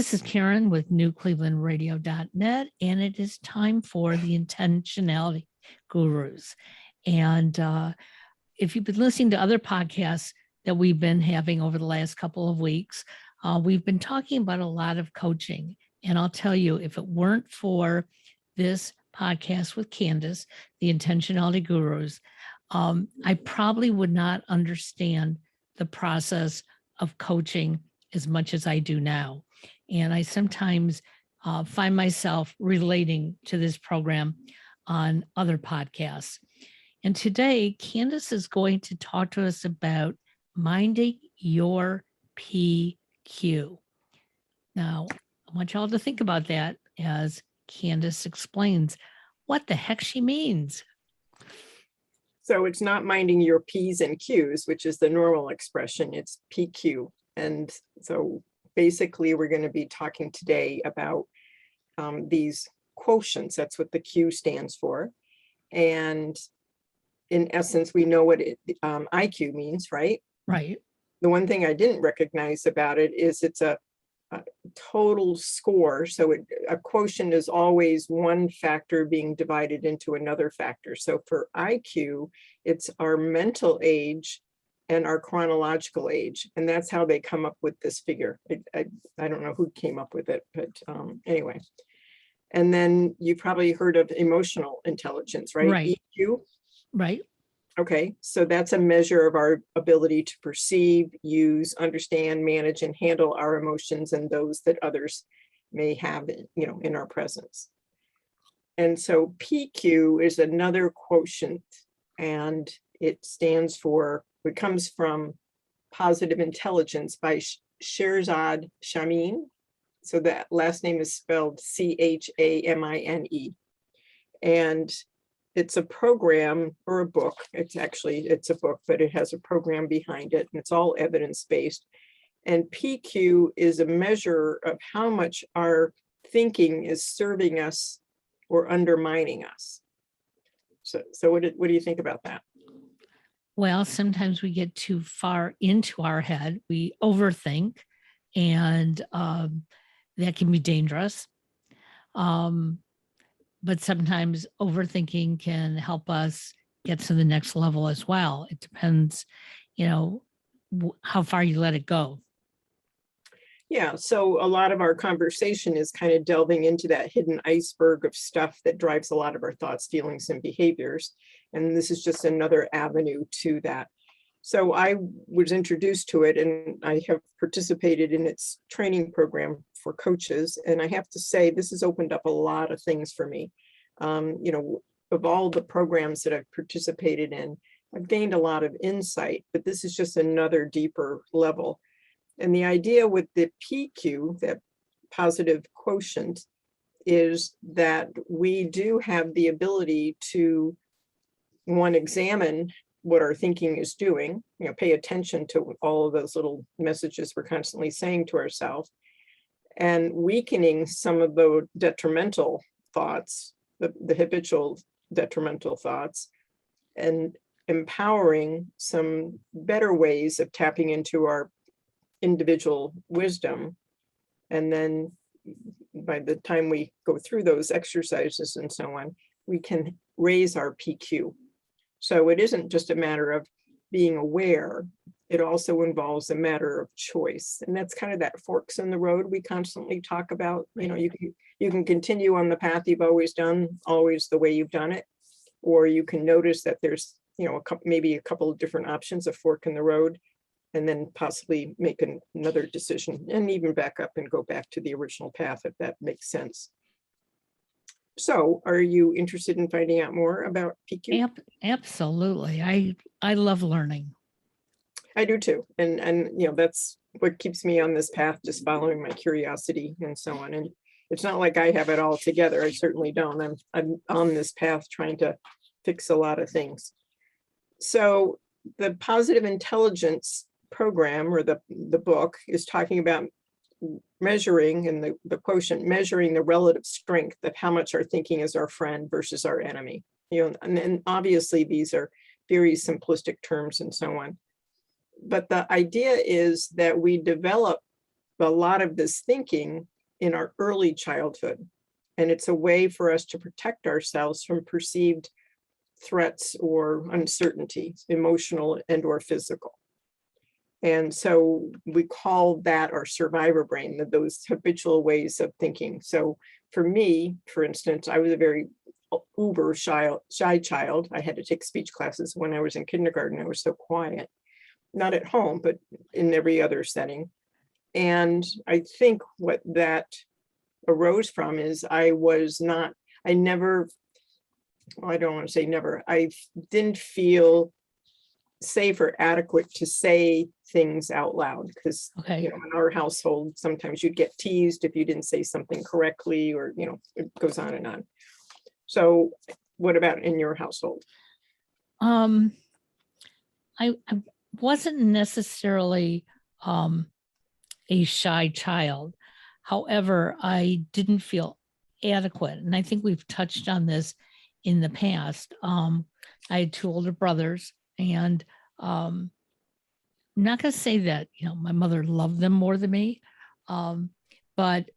This is Karen with newclevelandradio.net, and it is time for the Intentionality Gurus. And if you've been listening to other podcasts that we've been having over the last couple of weeks, we've been talking about a lot of coaching. And I'll tell you, if it weren't for this podcast with Candace, the Intentionality Gurus, I probably would not understand the process of coaching as much as I do now. And I sometimes find myself relating to this program on other podcasts. And today, Candace is going to talk to us about minding your PQ. Now, I want y'all to think about that as Candace explains what the heck she means. So it's not minding your P's and Q's, which is the normal expression, it's PQ. And so basically, we're going to be talking today about these quotients. That's what the Q stands for. And in essence, we know what IQ means, right? Right. The one thing I didn't recognize about it is it's a total score. So a quotient is always one factor being divided into another factor. So for IQ, it's our mental age and our chronological age. And that's how they come up with this figure. I don't know who came up with it, but anyway. And then you probably heard of emotional intelligence, right? Right. EQ? Right. Okay, so that's a measure of our ability to perceive, use, understand, manage, and handle our emotions and those that others may have, in our presence. And so PQ is another quotient, and it comes from Positive Intelligence by Sherzad Shamine. So that last name is spelled Chamine. And it's a program or a book. It's a book, but it has a program behind it, and it's all evidence-based. And PQ is a measure of how much our thinking is serving us or undermining us. So what do you think about that? Well, sometimes we get too far into our head. We overthink, and that can be dangerous. But sometimes overthinking can help us get to the next level as well. It depends, how far you let it go. Yeah, so a lot of our conversation is kind of delving into that hidden iceberg of stuff that drives a lot of our thoughts, feelings, and behaviors. And this is just another avenue to that. So I was introduced to it, and I have participated in its training program for coaches. And I have to say, this has opened up a lot of things for me. Of all the programs that I've participated in, I've gained a lot of insight, but this is just another deeper level. And the idea with the PQ, that positive quotient, is that we do have the ability to, one, examine what our thinking is doing, pay attention to all of those little messages we're constantly saying to ourselves, and weakening some of the detrimental thoughts, the habitual detrimental thoughts, and empowering some better ways of tapping into our individual wisdom. And then by the time we go through those exercises and so on, we can raise our PQ. So it isn't just a matter of being aware, it also involves a matter of choice. And that's kind of that forks in the road we constantly talk about. You can continue on the path you've always done, always the way you've done it, or you can notice that there's, maybe a couple of different options, a fork in the road, and then possibly make another decision and even back up and go back to the original path, if that makes sense. So are you interested in finding out more about PQ? Absolutely. I love learning. I do too. And that's what keeps me on this path, just following my curiosity and so on. And it's not like I have it all together. I certainly don't. I'm on this path trying to fix a lot of things. So the Positive Intelligence program, or the book, is talking about measuring, and the quotient, measuring the relative strength of how much our thinking is our friend versus our enemy. And obviously these are very simplistic terms and so on. But the idea is that we develop a lot of this thinking in our early childhood. And it's a way for us to protect ourselves from perceived threats or uncertainty, emotional and or physical. And so we call that our survivor brain, those habitual ways of thinking. So for me, for instance, I was a very uber shy child. I had to take speech classes when I was in kindergarten. I was so quiet, not at home, but in every other setting. And I think what that arose from is I never, well, I don't want to say never, I didn't feel safe or adequate to say things out loud because Okay. in our household, sometimes you'd get teased if you didn't say something correctly, or it goes on and on. So what about in your household? I wasn't necessarily a shy child. However, I didn't feel adequate. And I think we've touched on this in the past. I had two older brothers, and I'm not going to say that, my mother loved them more than me, but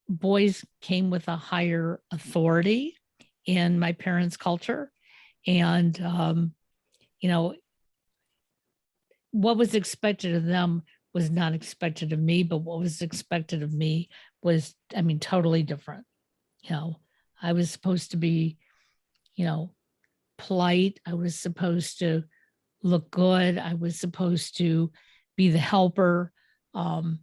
boys came with a higher authority in my parents' culture. And, what was expected of them was not expected of me, but what was expected of me was, totally different. I was supposed to be, polite. I was supposed to look good. I was supposed to be the helper. And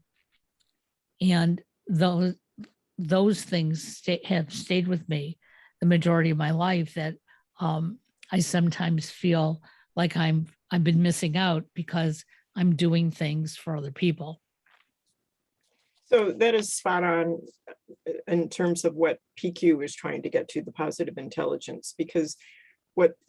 those things have stayed with me the majority of my life, that I sometimes feel like I've been missing out because I'm doing things for other people. So that is spot on in terms of what PQ is trying to get to, the positive intelligence, because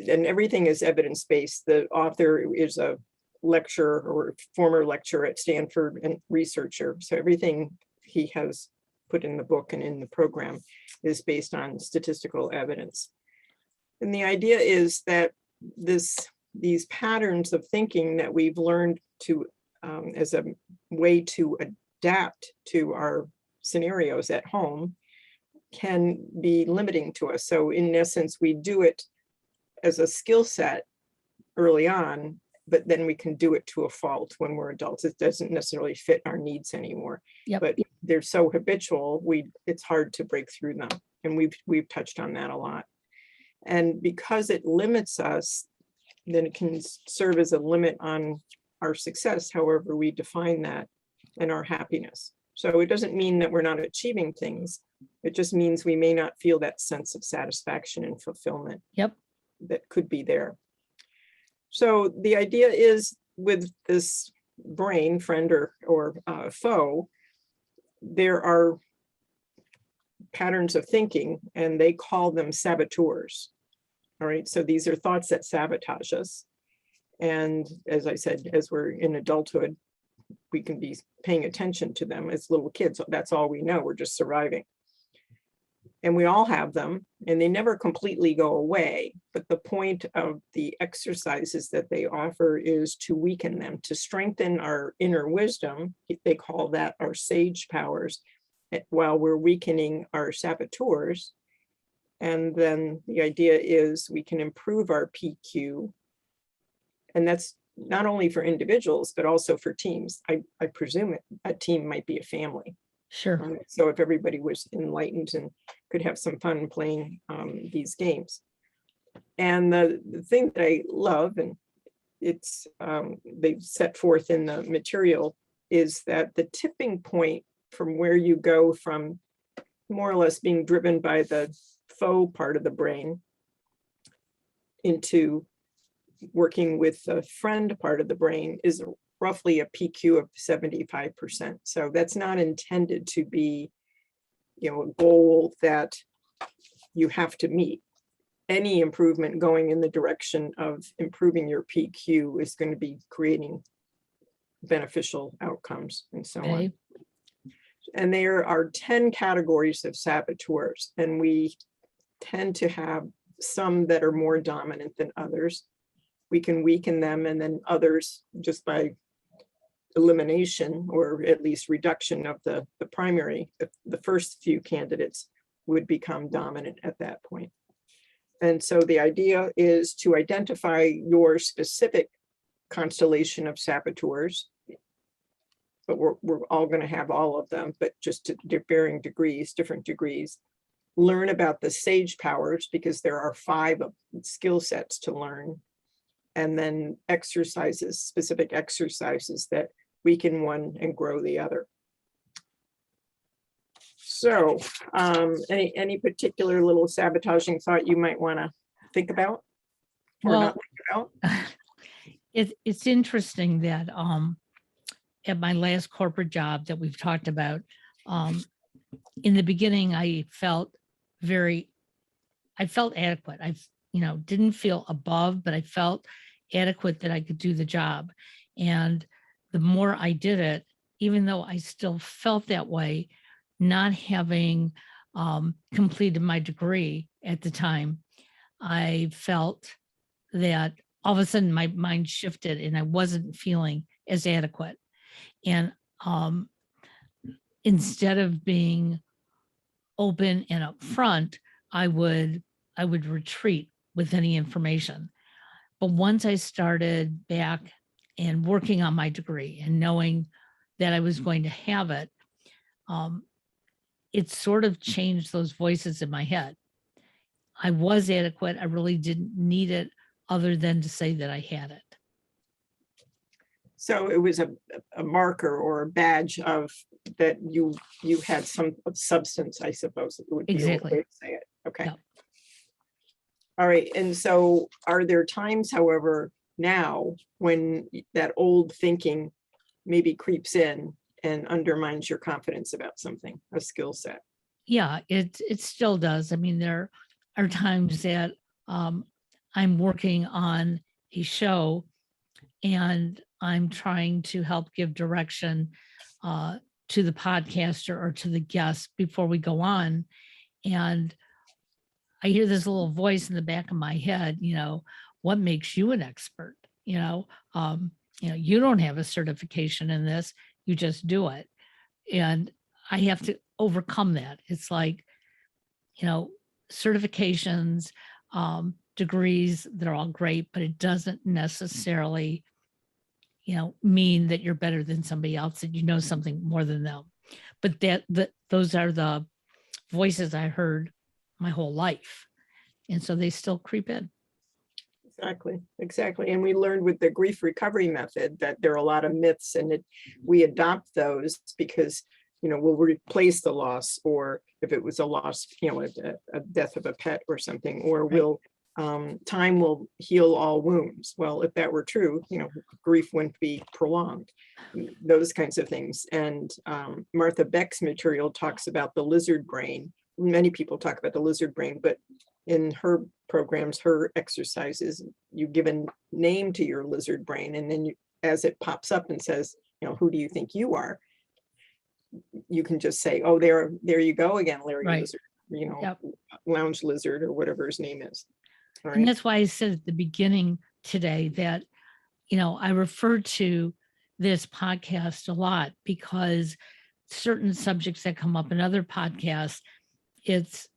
everything is evidence-based. The author is a lecturer or former lecturer at Stanford and researcher. So everything he has put in the book and in the program is based on statistical evidence. And the idea is that these patterns of thinking that we've learned to as a way to adapt to our scenarios at home can be limiting to us. So in essence, we do it as a skill set early on, but then we can do it to a fault when we're adults. It doesn't necessarily fit our needs anymore. Yep. But they're so habitual, it's hard to break through them. And we've touched on that a lot. And because it limits us, then it can serve as a limit on our success, however we define that, and our happiness. So it doesn't mean that we're not achieving things. It just means we may not feel that sense of satisfaction and fulfillment. Yep. That could be there. So the idea is, with this brain, friend or foe, there are patterns of thinking, and they call them saboteurs. All right, so these are thoughts that sabotage us. And as I said, as we're in adulthood, we can be paying attention to them. As little kids, that's all we know. We're just surviving. And we all have them, and they never completely go away. But the point of the exercises that they offer is to weaken them, to strengthen our inner wisdom. They call that our sage powers, while we're weakening our saboteurs. And then the idea is we can improve our PQ. And that's not only for individuals, but also for teams. I presume a team might be a family. Sure. So if everybody was enlightened and could have some fun playing these games. And the thing that I love, and it's they've set forth in the material, is that the tipping point from where you go from more or less being driven by the foe part of the brain into working with the friend part of the brain is roughly a PQ of 75%. So that's not intended to be, a goal that you have to meet. Any improvement going in the direction of improving your PQ is going to be creating beneficial outcomes and so on. And there are 10 categories of saboteurs, and we tend to have some that are more dominant than others. We can weaken them, and then others, just by elimination, or at least reduction of the primary, the first few candidates would become dominant at that point. And so the idea is to identify your specific constellation of saboteurs, but we're all going to have all of them, but just to varying degrees, different degrees. Learn about the sage powers, because there are 5 skill sets to learn, and then exercises, specific exercises that weaken one and grow the other. So any particular little sabotaging thought you might want to think about or Well, not think about? It's interesting that at my last corporate job that we've talked about, in the beginning, I felt adequate. I didn't feel above, but I felt adequate that I could do the job. And the more I did it, even though I still felt that way, not having completed my degree at the time, I felt that all of a sudden my mind shifted and I wasn't feeling as adequate. And instead of being open and upfront, I would retreat with any information. But once I started back and working on my degree and knowing that I was going to have it, it sort of changed those voices in my head. I was adequate. I really didn't need it other than to say that I had it. So it was a marker or a badge of that you had some substance, I suppose it would be Exactly. a way to say it. Okay. Yep. All right. And so are there times, however, now when that old thinking maybe creeps in and undermines your confidence about something, a skill set? Yeah, it still does. I mean, there are times that I'm working on a show and I'm trying to help give direction to the podcaster or to the guest before we go on. And I hear this little voice in the back of my head, what makes you an expert? You don't have a certification in this, you just do it. And I have to overcome that. It's like, certifications, degrees, they're all great, but it doesn't necessarily, mean that you're better than somebody else, that you know something more than them. But those are the voices I heard my whole life. And so they still creep in. Exactly. And we learned with the grief recovery method that there are a lot of myths, and we adopt those because, we'll replace the loss, or if it was a loss, a death of a pet or something, or time will heal all wounds. Well, if that were true, grief wouldn't be prolonged, those kinds of things. And Martha Beck's material talks about the lizard brain. Many people talk about the lizard brain, but in her programs, her exercises, you give a name to your lizard brain, and then as it pops up and says, who do you think you are? You can just say, oh, there you go again, Larry Right. Lizard, Yep. Lounge Lizard, or whatever his name is. All right. And that's why I said at the beginning today that, I refer to this podcast a lot because certain subjects that come up in other podcasts, it's,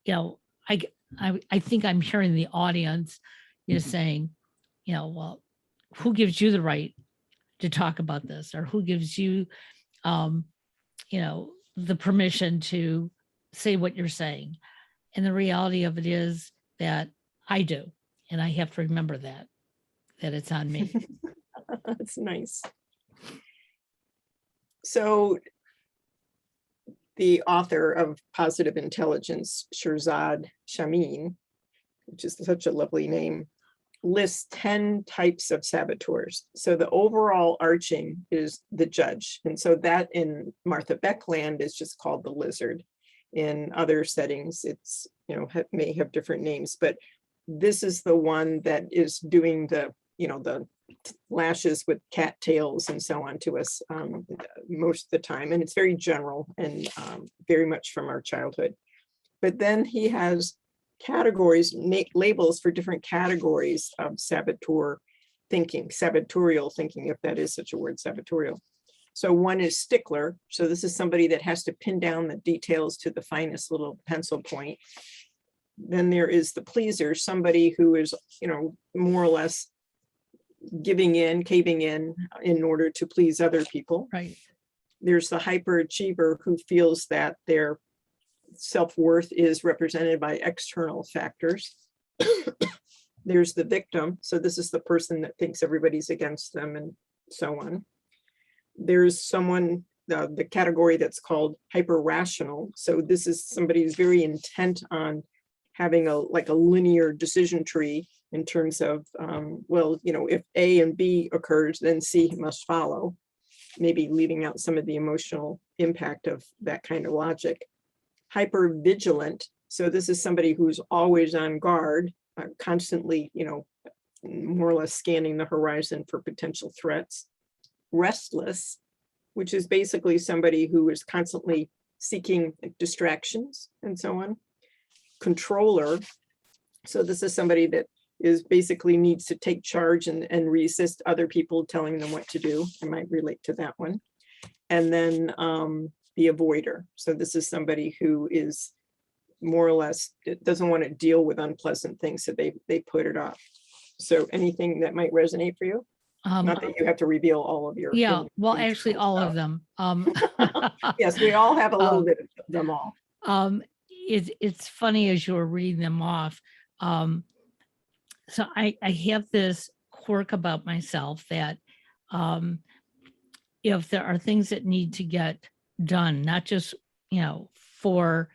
I think I'm hearing the audience saying, well, who gives you the right to talk about this, or who gives you, the permission to say what you're saying? And the reality of it is that I do. And I have to remember that it's on me. That's nice. So the author of Positive Intelligence, Shirzad Chamine, which is such a lovely name, lists 10 types of saboteurs. So the overall arching is the judge. And so that in Martha Beck land is just called the lizard. In other settings, it's, may have different names, but this is the one that is doing the lashes with cat tails and so on to us most of the time. And it's very general and very much from our childhood. But then he has categories, labels for different categories of saboteur thinking, sabotorial thinking, if that is such a word, sabotorial. So one is stickler. So this is somebody that has to pin down the details to the finest little pencil point. Then there is the pleaser, somebody who is, more or less giving in, caving in order to please other people. Right. There's the hyperachiever who feels that their self-worth is represented by external factors. There's the victim. So this is the person that thinks everybody's against them and so on. There's someone, the category that's called hyper-rational. So this is somebody who's very intent on having a linear decision tree in terms of, if A and B occurs, then C must follow, maybe leaving out some of the emotional impact of that kind of logic. Hyper-vigilant. So this is somebody who's always on guard, constantly, more or less scanning the horizon for potential threats. Restless, which is basically somebody who is constantly seeking distractions and so on. Controller. So this is somebody that is basically needs to take charge and resist other people telling them what to do. I might relate to that one. And then the avoider. So this is somebody who is more or less doesn't want to deal with unpleasant things, so they put it off. So anything that might resonate for you? Not that you have to reveal all of your. Yeah, well, actually, all of them. Yes, we all have a little bit of them all. It's funny as you were reading them off. So I have this quirk about myself that if there are things that need to get done, not just for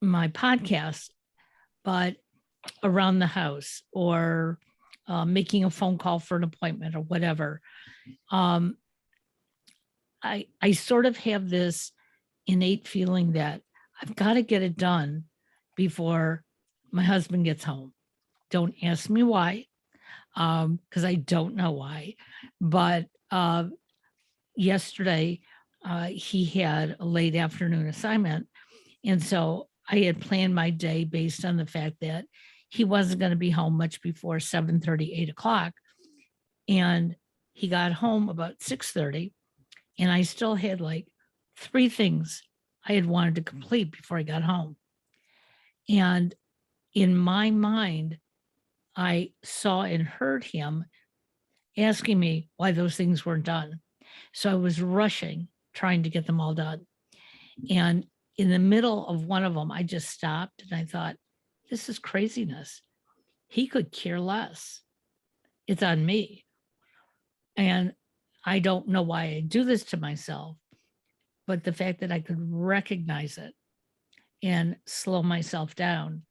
my podcast, but around the house or making a phone call for an appointment or whatever. I sort of have this innate feeling that I've got to get it done before my husband gets home. Don't ask me why, because I don't know why. But yesterday, he had a late afternoon assignment. And so I had planned my day based on the fact that he wasn't going to be home much before 7:30, 8 o'clock. And he got home about 6:30. And I still had like 3 things I had wanted to complete before I got home. And in my mind, I saw and heard him asking me why those things weren't done. So I was rushing, trying to get them all done. And in the middle of one of them, I just stopped and I thought, this is craziness. He could care less. It's on me. And I don't know why I do this to myself, but the fact that I could recognize it and slow myself down.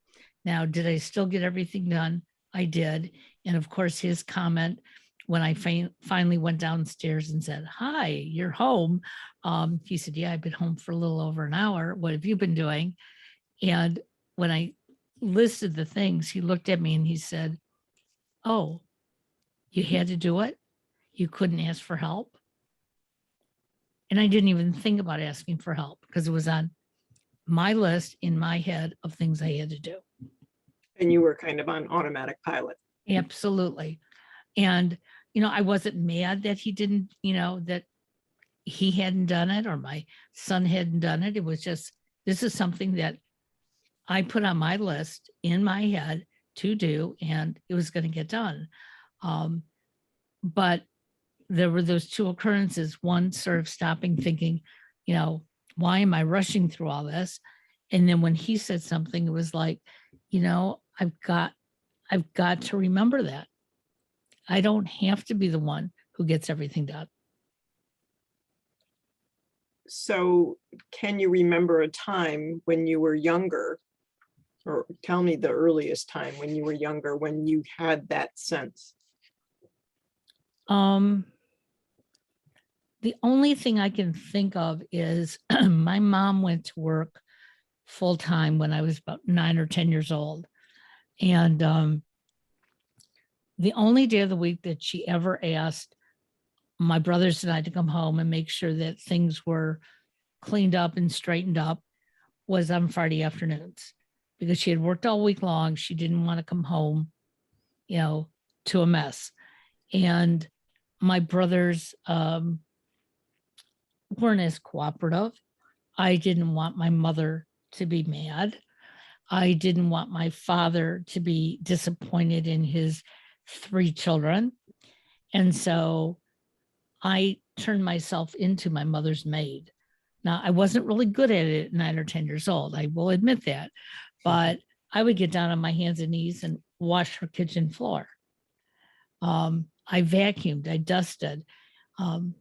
Now, did I still get everything done? I did. And of course, his comment when I finally went downstairs and said, hi, you're home. He said, yeah, I've been home for a little over an hour. What have you been doing? And when I listed the things, he looked at me and he said, oh, you had to do it? You couldn't ask for help? And I didn't even think about asking for help because it was on my list in my head of things I had to do. And you were kind of on automatic pilot. Absolutely. And, I wasn't mad that he didn't, that he hadn't done it or my son hadn't done it. It was just, this is something that I put on my list in my head to do, and it was going to get done. But there were those 2 occurrences, one sort of stopping, thinking, why am I rushing through all this? And then when he said something, it was like, I've got to remember that. I don't have to be the one who gets everything done. So can you remember a time when you were younger, or tell me the earliest time when you were younger, when you had that sense? The only thing I can think of is my mom went to work full time when I was about 9 or 10 years old. And the only day of the week that she ever asked my brothers and I to come home and make sure that things were cleaned up and straightened up was on Friday afternoons, because she had worked all week long. She didn't want to come home, to a mess. And my brothers weren't as cooperative. I didn't want my mother to be mad. I didn't want my father to be disappointed in his 3 children. And so I turned myself into my mother's maid. Now, I wasn't really good at it at 9 or 10 years old. I will admit that. But I would get down on my hands and knees and wash her kitchen floor. I vacuumed, I dusted. And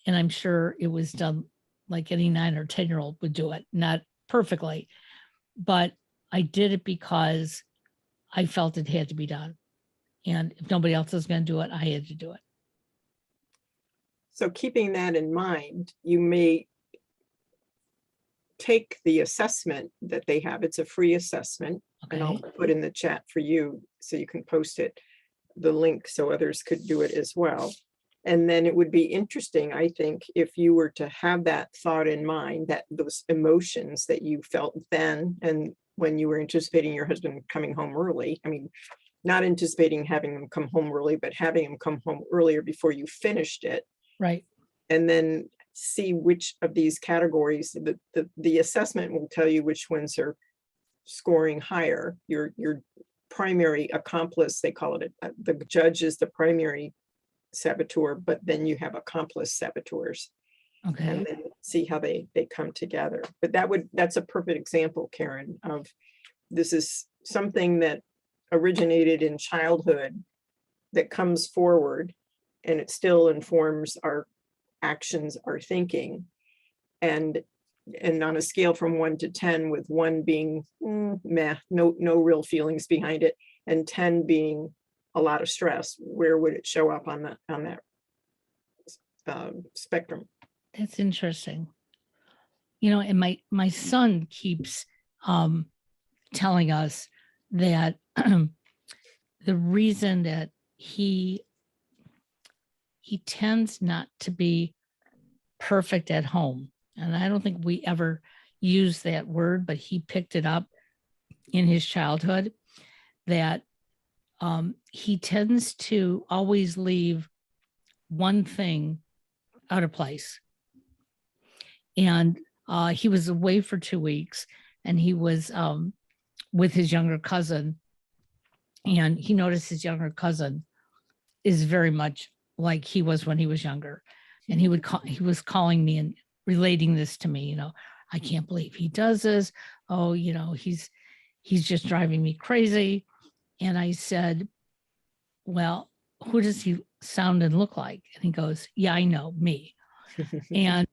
I'm sure it was done like any 9 or 10-year-old would do it, not perfectly. But I did it because I felt it had to be done. And if nobody else was going to do it, I had to do it. So keeping that in mind, you may take the assessment that they have. It's a free assessment. Okay. And I'll put in the chat for you so you can post it, the link, so others could do it as well. And then it would be interesting, I think, if you were to have that thought in mind, that those emotions that you felt then and when you were anticipating your husband coming home early. I mean, not anticipating having him come home early, but having him come home earlier before you finished it. Right. And then see which of these categories, the assessment will tell you which ones are scoring higher. Your primary accomplice, they call it, the judge is the primary saboteur, but then you have accomplice saboteurs. Okay. And then see how they come together. But that's a perfect example, Karen, of this is something that originated in childhood that comes forward, and it still informs our actions, our thinking. And on a scale from 1 to 10, with 1 being meh, no real feelings behind it, and 10 being a lot of stress, where would it show up on that spectrum? That's interesting. And my son keeps telling us that the reason that he tends not to be perfect at home, and I don't think we ever used that word, but he picked it up in his childhood, that he tends to always leave one thing out of place. And he was away for 2 weeks, and he was with his younger cousin, and he noticed his younger cousin is very much like he was when he was younger. And he was calling me and relating this to me, I can't believe he does this. Oh, he's just driving me crazy. And I said, well, who does he sound and look like? And he goes, yeah, I know, me. And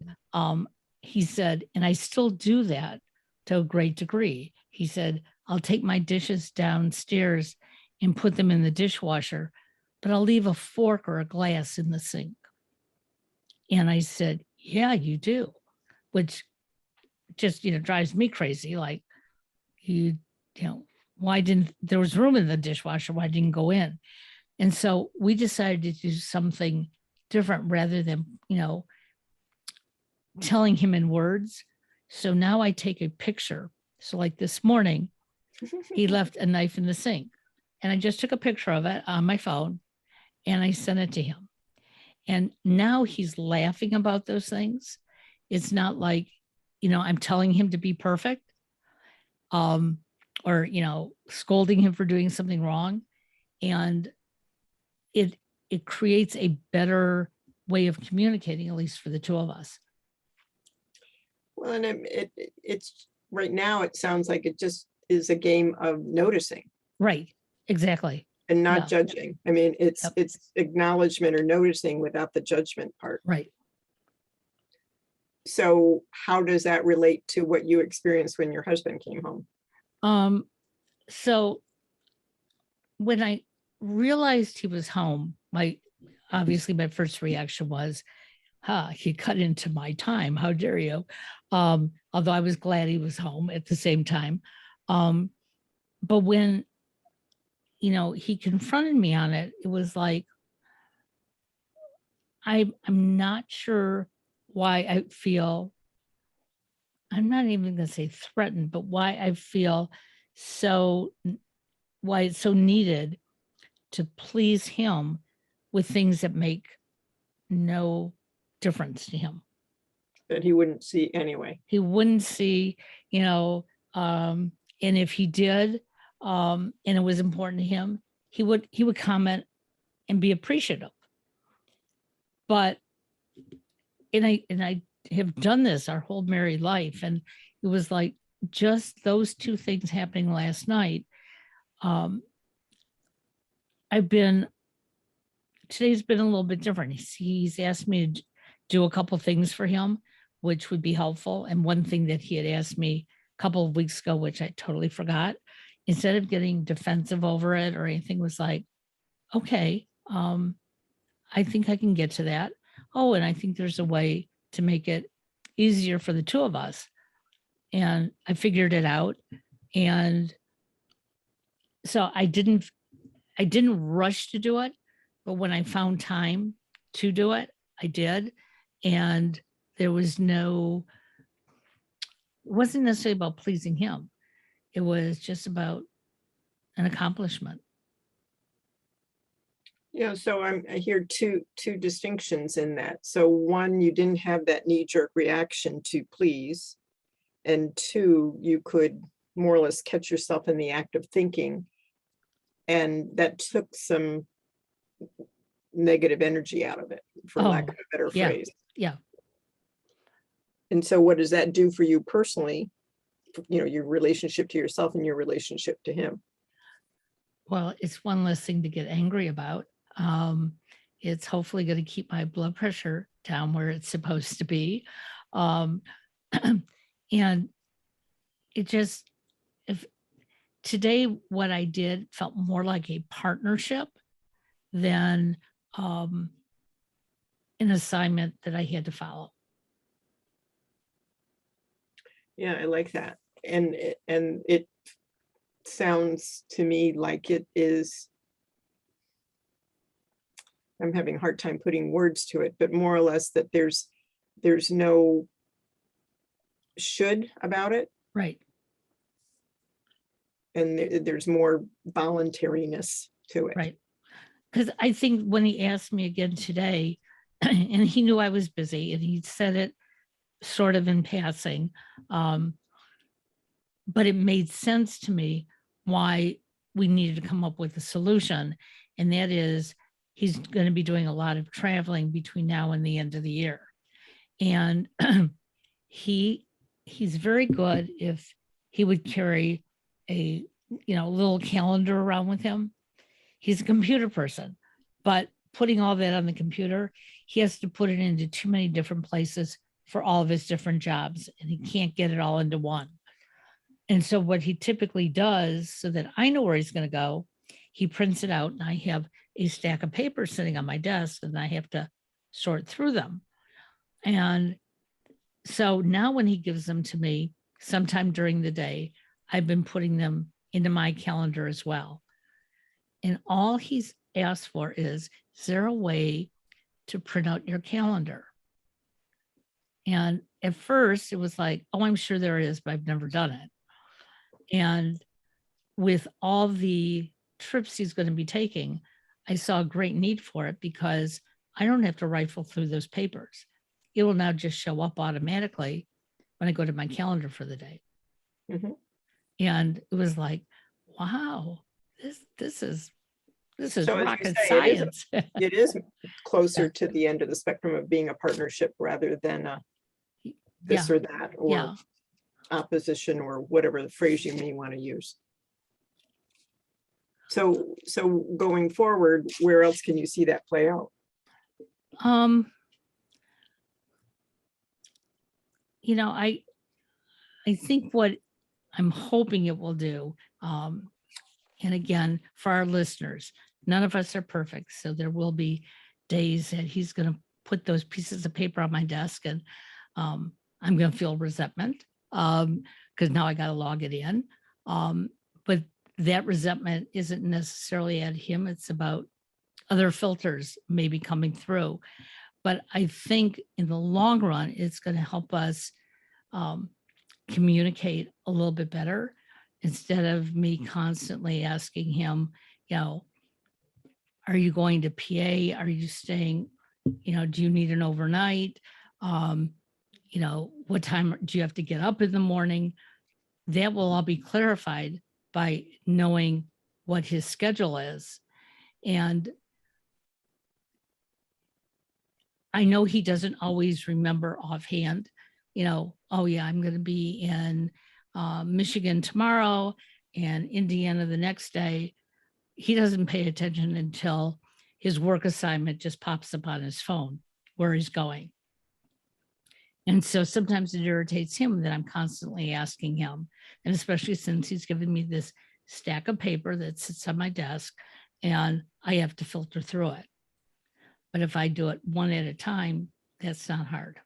he said, and I still do that to a great degree. He said, I'll take my dishes downstairs and put them in the dishwasher, but I'll leave a fork or a glass in the sink. And I said, yeah, you do, which just, drives me crazy. Like, why didn't, there was room in the dishwasher, why didn't go in? And so we decided to do something different rather than, telling him in words. So now I take a picture. So like this morning, he left a knife in the sink, and I just took a picture of it on my phone and I sent it to him. And now he's laughing about those things. It's not like, I'm telling him to be perfect, or, scolding him for doing something wrong. And it creates a better way of communicating, at least for the two of us. Well, and it's right now, it sounds like it just is a game of noticing. Right. Exactly. And not judging. I mean, it's acknowledgement or noticing without the judgment part. Right. So how does that relate to what you experienced when your husband came home? So when I realized he was home, obviously my first reaction was, he cut into my time. How dare you? Although I was glad he was home at the same time. But when, he confronted me on it, it was like, I'm not sure why I feel, I'm not even going to say threatened, but why I feel why it's so needed to please him with things that make no difference to him. That he wouldn't see anyway. He wouldn't see, and if he did, and it was important to him, he would comment and be appreciative. But and I have done this our whole married life, and it was like just those two things happening last night. Today's been a little bit different. He's asked me to do a couple things for him, which would be helpful. And one thing that he had asked me a couple of weeks ago, which I totally forgot, instead of getting defensive over it or anything, was like, okay, I think I can get to that. Oh, and I think there's a way to make it easier for the two of us. And I figured it out. And so I didn't rush to do it, but when I found time to do it, I did. And there was it wasn't necessarily about pleasing him. It was just about an accomplishment. Yeah, so I hear two distinctions in that. So one, you didn't have that knee-jerk reaction to please. And two, you could more or less catch yourself in the act of thinking. And that took some negative energy out of it, for lack of a better phrase. Yeah. And so what does that do for you personally? Your relationship to yourself and your relationship to him? Well, it's one less thing to get angry about. It's hopefully going to keep my blood pressure down where it's supposed to be. And it just, if today what I did felt more like a partnership than an assignment that I had to follow. Yeah, I like that. And it sounds to me like it is, I'm having a hard time putting words to it, but more or less that there's no should about it. Right. And there's more voluntariness to it. Right. Because I think when he asked me again today, and he knew I was busy, and he said it sort of in passing, but it made sense to me why we needed to come up with a solution. And that is, he's going to be doing a lot of traveling between now and the end of the year. And he's very good if he would carry a little calendar around with him. He's a computer person, but putting all that on the computer, he has to put it into too many different places for all of his different jobs, and he can't get it all into one. And so what he typically does, so that I know where he's going to go, he prints it out, and I have a stack of papers sitting on my desk, and I have to sort through them. And so now when he gives them to me sometime during the day, I've been putting them into my calendar as well. And all he's asked for is there a way to print out your calendar? And at first it was like, oh, I'm sure there is, but I've never done it. And with all the trips he's going to be taking, I saw a great need for it because I don't have to rifle through those papers. It will now just show up automatically when I go to my calendar for the day. Mm-hmm. And it was like, wow, this is So rocket science. It is closer to the end of the spectrum of being a partnership rather than this or that, or opposition, or whatever the phrase you may want to use. So going forward, where else can you see that play out? I think what I'm hoping it will do, and again, for our listeners, none of us are perfect. So there will be days that he's going to put those pieces of paper on my desk, and I'm going to feel resentment because now I got to log it in. But that resentment isn't necessarily at him. It's about other filters maybe coming through. But I think in the long run, it's going to help us communicate a little bit better instead of me constantly asking him, are are you going to PA? Are you staying, do you need an overnight? What time do you have to get up in the morning? That will all be clarified by knowing what his schedule is. And I know he doesn't always remember offhand, oh yeah, I'm going to be in Michigan tomorrow and Indiana the next day. He doesn't pay attention until his work assignment just pops up on his phone where he's going. And so sometimes it irritates him that I'm constantly asking him. And especially since he's given me this stack of paper that sits on my desk and I have to filter through it. But if I do it one at a time, that's not hard.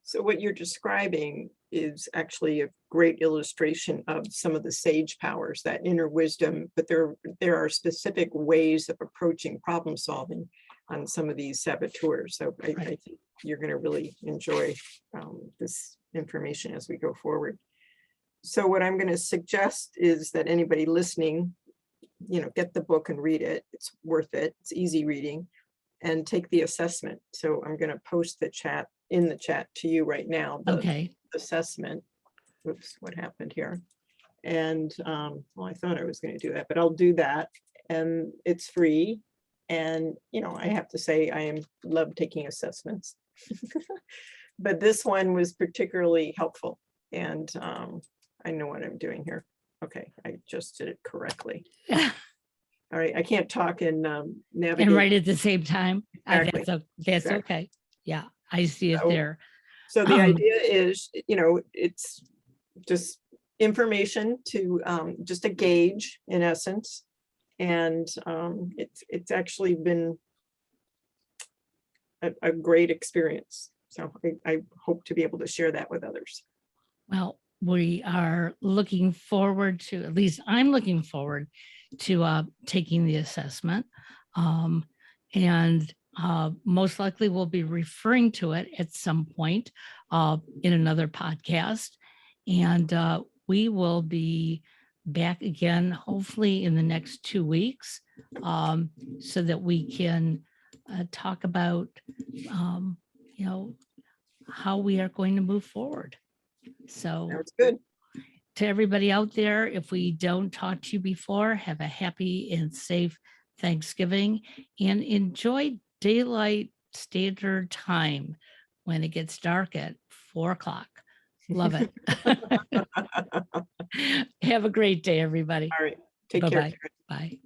So what you're describing is actually a great illustration of some of the sage powers, that inner wisdom, but there are specific ways of approaching problem solving on some of these saboteurs. So I think you're going to really enjoy this information as we go forward. So what I'm going to suggest is that anybody listening, get the book and read it. It's worth it. It's easy reading, and take the assessment. So I'm going to post in the chat to you right now. The assessment. Oops, what happened here? And well, I thought I was going to do that, but I'll do that. And it's free. And I have to say I love taking assessments, but this one was particularly helpful. And I know what I'm doing here. Okay, I just did it correctly. All right, I can't talk and navigate. And write at the same time. Exactly. That's exactly. Okay. Yeah, I see it there. So the idea is, it's just information to just a gauge in essence. And it's actually been a great experience. So I hope to be able to share that with others. Well, we are looking forward to, at least I'm looking forward to taking the assessment. And most likely we'll be referring to it at some point in another podcast. And we will be back again, hopefully in the next 2 weeks, so that we can talk about, how we are going to move forward. So that's good. To everybody out there, if we don't talk to you before, have a happy and safe Thanksgiving and enjoy daylight standard time when it gets dark at 4 o'clock. Love it. Have a great day, everybody. All right. Take care. Bye.